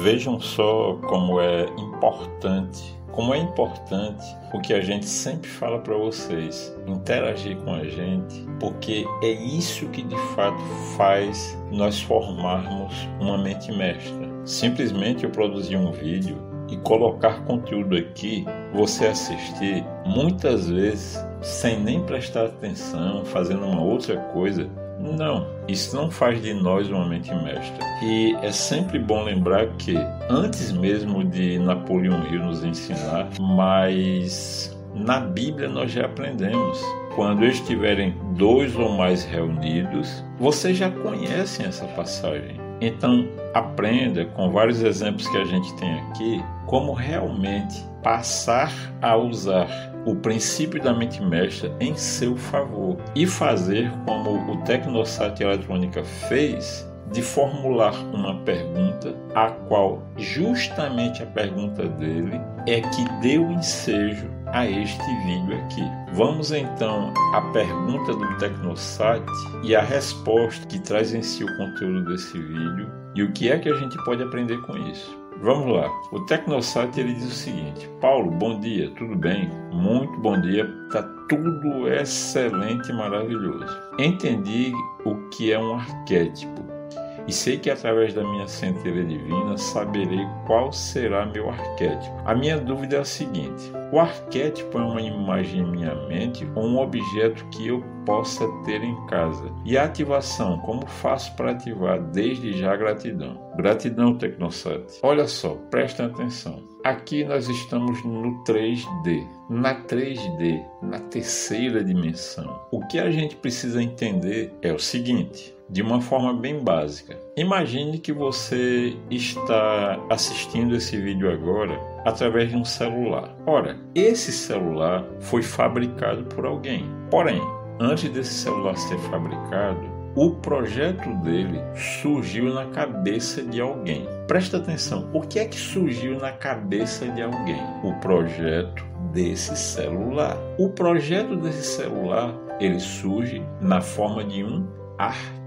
Vejam só como é importante o que a gente sempre fala para vocês, interagir com a gente, porque é isso que de fato faz nós formarmos uma mente mestra. Simplesmente eu produzir um vídeo e colocar conteúdo aqui, você assistir, muitas vezes sem nem prestar atenção, fazendo uma outra coisa. Não, isso não faz de nós uma mente mestra. E é sempre bom lembrar que, antes mesmo de Napoleão Hill nos ensinar, mas na Bíblia nós já aprendemos. Quando estiverem 2 ou mais reunidos, vocês já conhecem essa passagem. Então, aprenda, com vários exemplos que a gente tem aqui, como realmente passar a usar o princípio da mente mestra em seu favor e fazer como o Tecnosat Eletrônica fez, de formular uma pergunta, a qual justamente a pergunta dele é que deu ensejo a este vídeo aqui. Vamos então à pergunta do Tecnosat e a resposta que traz em si o conteúdo desse vídeo e o que é que a gente pode aprender com isso. Vamos lá. O Tecnosat ele diz o seguinte: Paulo, bom dia, tudo bem? Muito bom dia, está tudo excelente e maravilhoso. Entendi o que é um arquétipo e sei que através da minha centelha divina saberei qual será meu arquétipo. A minha dúvida é a seguinte: o arquétipo é uma imagem em minha mente ou um objeto que eu possa ter em casa? E a ativação, como faço para ativar? Desde já, gratidão. Gratidão, Tecnosat. Olha só, prestem atenção. Aqui nós estamos no 3D. Na 3D, na terceira dimensão. O que a gente precisa entender é o seguinte, de uma forma bem básica. Imagine que você está assistindo esse vídeo agora através de um celular. Ora, esse celular foi fabricado por alguém. Porém, antes desse celular ser fabricado, o projeto dele surgiu na cabeça de alguém. Presta atenção, o que é que surgiu na cabeça de alguém? O projeto desse celular. O projeto desse celular, ele surge na forma de um arquétipo.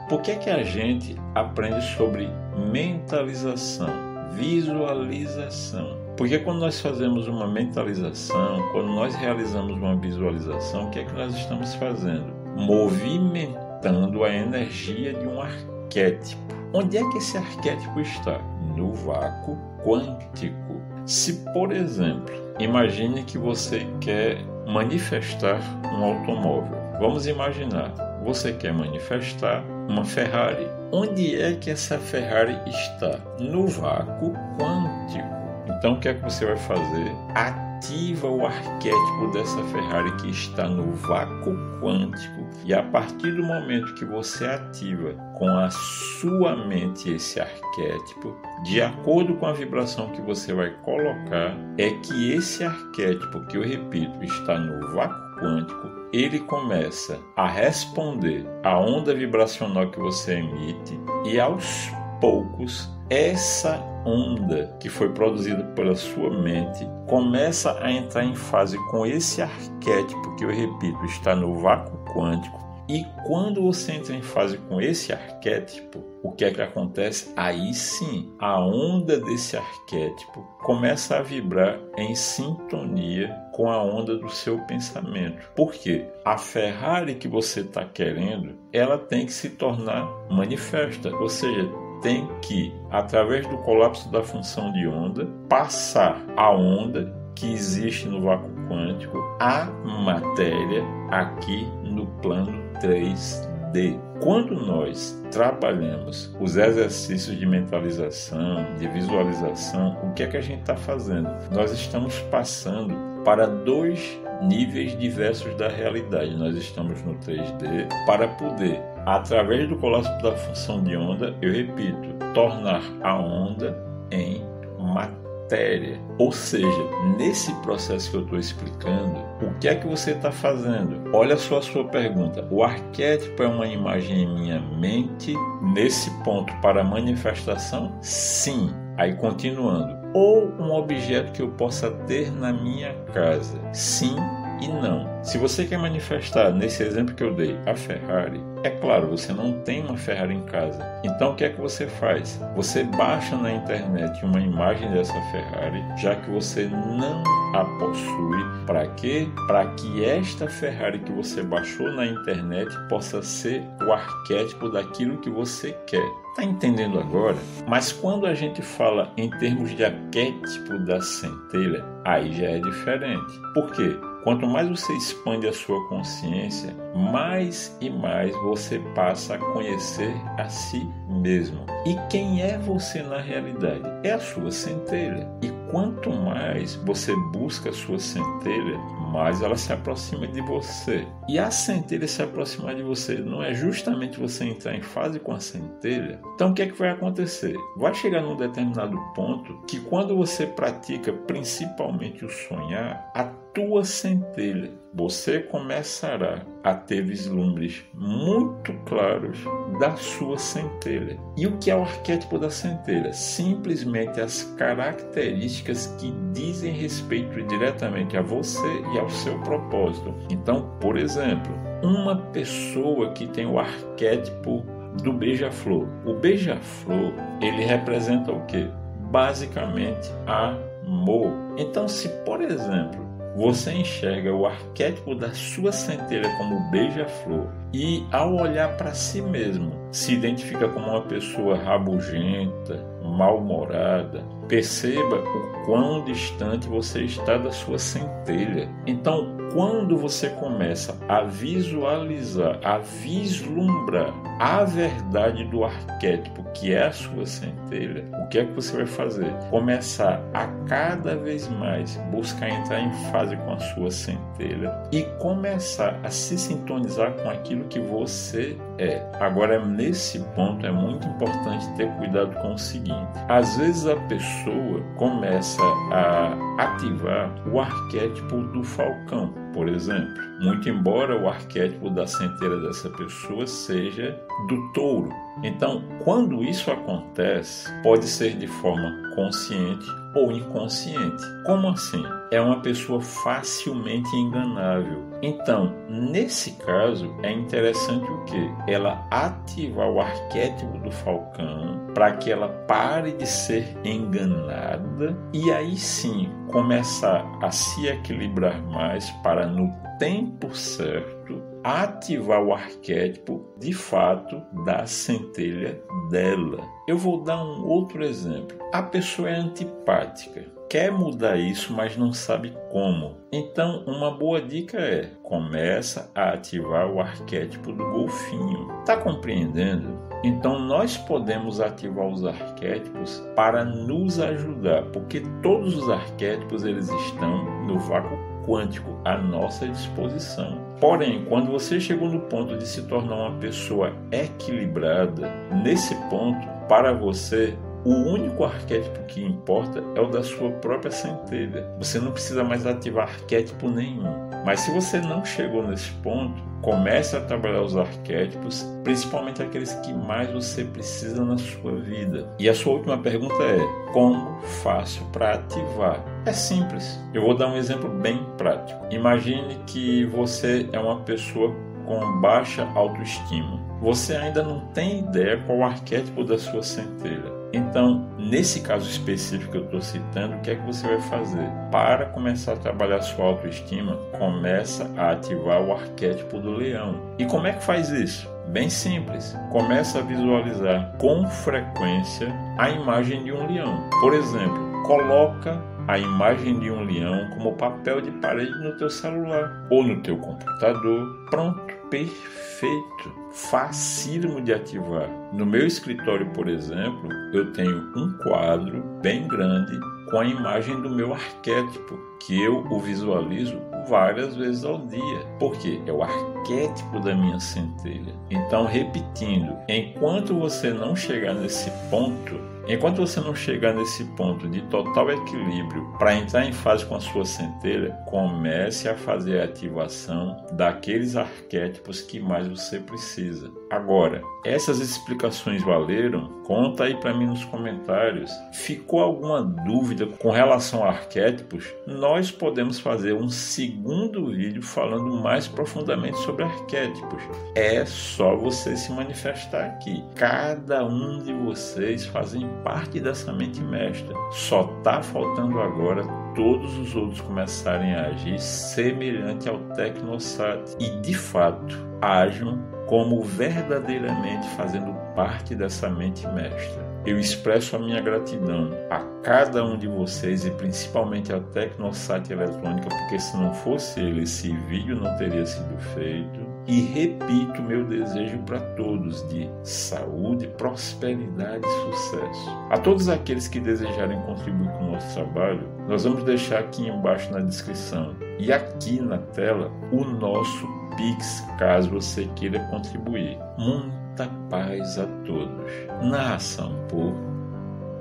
Por que é que a gente aprende sobre mentalização, visualização? Porque quando nós fazemos uma mentalização, quando nós realizamos uma visualização, o que é que nós estamos fazendo? Movimentando a energia de um arquétipo. Onde é que esse arquétipo está? No vácuo quântico. Se, por exemplo, imagine que você quer manifestar um automóvel. Vamos imaginar, você quer manifestar uma Ferrari. Onde é que essa Ferrari está? No vácuo quântico. Então, o que é que você vai fazer? Ativa o arquétipo dessa Ferrari que está no vácuo quântico. E a partir do momento que você ativa com a sua mente esse arquétipo, de acordo com a vibração que você vai colocar, é que esse arquétipo, que eu repito, está no vácuo quântico, ele começa a responder à onda vibracional que você emite e aos poucos essa onda que foi produzida pela sua mente começa a entrar em fase com esse arquétipo que eu repito, está no vácuo quântico. E quando você entra em fase com esse arquétipo, o que é que acontece? Aí sim, a onda desse arquétipo começa a vibrar em sintonia com a onda do seu pensamento. Por quê? A Ferrari que você está querendo, ela tem que se tornar manifesta, ou seja, tem que, através do colapso da função de onda, passar a onda que existe no vácuo quântico à matéria aqui no plano 3D. Quando nós trabalhamos os exercícios de mentalização, de visualização, o que é que a gente está fazendo? Nós estamos passando para 2 níveis diversos da realidade. Nós estamos no 3D para poder, através do colapso da função de onda, eu repito, tornar a onda em matéria. Ou seja, nesse processo que eu estou explicando, o que é que você está fazendo? Olha só a sua pergunta. O arquétipo é uma imagem em minha mente nesse ponto para manifestação? Sim. Aí continuando. Ou um objeto que eu possa ter na minha casa? Sim e não. Se você quer manifestar, nesse exemplo que eu dei, a Ferrari, é claro, você não tem uma Ferrari em casa. Então o que é que você faz? Você baixa na internet uma imagem dessa Ferrari, já que você não a possui. Para quê? Para que esta Ferrari que você baixou na internet possa ser o arquétipo daquilo que você quer. Tá entendendo agora? Mas quando a gente fala em termos de arquétipo da centelha, aí já é diferente. Por quê? Quanto mais você expande a sua consciência, mais e mais você passa a conhecer a si mesmo. E quem é você na realidade? É a sua centelha. E quanto mais você busca a sua centelha, mais ela se aproxima de você. E a centelha se aproximar de você não é justamente você entrar em fase com a centelha? Então o que é que vai acontecer? Vai chegar num determinado ponto que quando você pratica principalmente o sonhar, a tua centelha, você começará a ter vislumbres muito claros da sua centelha. E o que é o arquétipo da centelha? Simplesmente as características que dizem respeito diretamente a você e ao seu propósito. Então, por exemplo, uma pessoa que tem o arquétipo do beija-flor. O beija-flor, ele representa o quê? Basicamente, amor. Então, se, por exemplo, você enxerga o arquétipo da sua centelha como beija-flor e, ao olhar para si mesmo, se identifica como uma pessoa rabugenta, mal-humorada, perceba o quão distante você está da sua centelha. Então, quando você começa a visualizar, a vislumbrar a verdade do arquétipo que é a sua centelha, o que é que você vai fazer? Começar a cada vez mais buscar entrar em fase com a sua centelha e começar a se sintonizar com aquilo que você é. Agora, nesse ponto é muito importante ter cuidado com o seguinte: às vezes a pessoa começa a ativar o arquétipo do falcão, por exemplo, muito embora o arquétipo da centelha dessa pessoa seja do touro. Então, quando isso acontece, pode ser de forma consciente ou inconsciente. Como assim? É uma pessoa facilmente enganável. Então, nesse caso, é interessante o quê? Ela ativar o arquétipo do falcão para que ela pare de ser enganada e aí sim começar a se equilibrar mais para, no tempo certo, ativar o arquétipo de fato da centelha dela. Eu vou dar um outro exemplo. A pessoa é antipática, quer mudar isso, mas não sabe como. Então, uma boa dica é: começa a ativar o arquétipo do golfinho. Tá compreendendo? Então, nós podemos ativar os arquétipos para nos ajudar, porque todos os arquétipos eles estão no vácuo quântico à nossa disposição. Porém, quando você chegou no ponto de se tornar uma pessoa equilibrada, nesse ponto, para você, o único arquétipo que importa é o da sua própria centelha. Você não precisa mais ativar arquétipo nenhum. Mas se você não chegou nesse ponto, comece a trabalhar os arquétipos, principalmente aqueles que mais você precisa na sua vida. E a sua última pergunta é: como faço para ativar? É simples. Eu vou dar um exemplo bem prático. Imagine que você é uma pessoa com baixa autoestima. Você ainda não tem ideia qual o arquétipo da sua centelha. Então, nesse caso específico que eu estou citando, o que é que você vai fazer? Para começar a trabalhar a sua autoestima, começa a ativar o arquétipo do leão. E como é que faz isso? Bem simples. Começa a visualizar com frequência a imagem de um leão. Por exemplo, coloca a imagem de um leão como papel de parede no teu celular ou no teu computador. Pronto, perfeito, facílimo de ativar. No meu escritório, por exemplo, eu tenho um quadro bem grande com a imagem do meu arquétipo, que eu o visualizo várias vezes ao dia, porque é o arquétipo da minha centelha. Então, repetindo, enquanto você não chegar nesse ponto, Enquanto você não chegar nesse ponto de total equilíbrio para entrar em fase com a sua centelha, comece a fazer a ativação daqueles arquétipos que mais você precisa. Agora, essas explicações valeram? Conta aí para mim nos comentários. Ficou alguma dúvida com relação a arquétipos? Nós podemos fazer um segundo vídeo falando mais profundamente sobre arquétipos. É só você se manifestar aqui. Cada um de vocês fazem parte dessa mente mestra. Só está faltando agora todos os outros começarem a agir semelhante ao Tecnosat e, de fato, ajam como verdadeiramente fazendo parte dessa mente mestra. Eu expresso a minha gratidão a cada um de vocês e principalmente ao Tecnosat Eletrônica, porque se não fosse ele, esse vídeo não teria sido feito. E repito meu desejo para todos de saúde, prosperidade e sucesso. A todos aqueles que desejarem contribuir com o nosso trabalho, nós vamos deixar aqui embaixo na descrição e aqui na tela o nosso Pix, caso você queira contribuir. Muita paz a todos. Narração por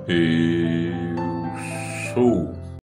Eu Sou.